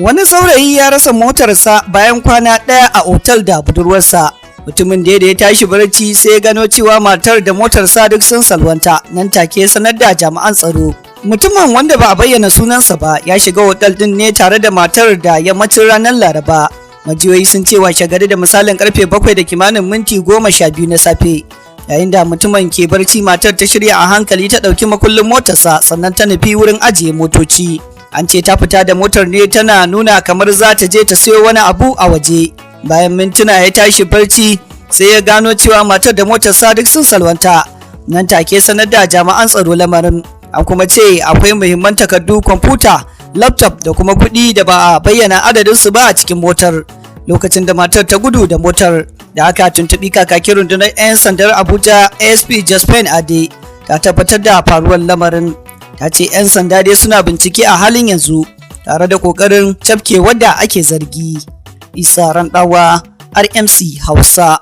Wani saurayi ya rasa motarsa bayan kwana ɗaya a otal da budurwarsa. Mutumin da ya tashi barci sai ya gano cewa matar da motarsa duk sun salwanta, nan take sanar da jami'an tsaro. Mutumin, wanda ba a bayyana sunansa ba, ya shiga otal din ne tare da matar da yammacin ranar Laraba. Majiyoyi sun ce washe gari da misalin karfe 7 da kimanin minti 12 na safe. Yayin da mutumin ke barci, matar ta shirya a hankali ta ɗauki makullin motarsa sannan ta nufi wurin ajiye motoci. An ce ta fita da motar ne tana nuna kamar za ta je ta siyo wani abu a waje. Bayan mintuna ya tashi barci sai ya gano cewa matar da motarsa duk sun salwanta. Nan take sanar da jami'an tsaro lamarin. An kuma ce akwai muhimman takardu, kwamfuta, laptop da kuma kuɗi da ba a bayyana adadinsu ba a cikin motar. Lokacin da matar ta gudu da motar, da aka tuntuɓi kakakin rundunar 'yan sandar Abuja ASP Jaspen Ade, ta tabbatar da faruwar lamarin. Ta ce 'yan sanda dai suna bincike a halin yanzu tare da ƙoƙarin cafke wadda ake zargi. Isa Randawa, RMC Hausa.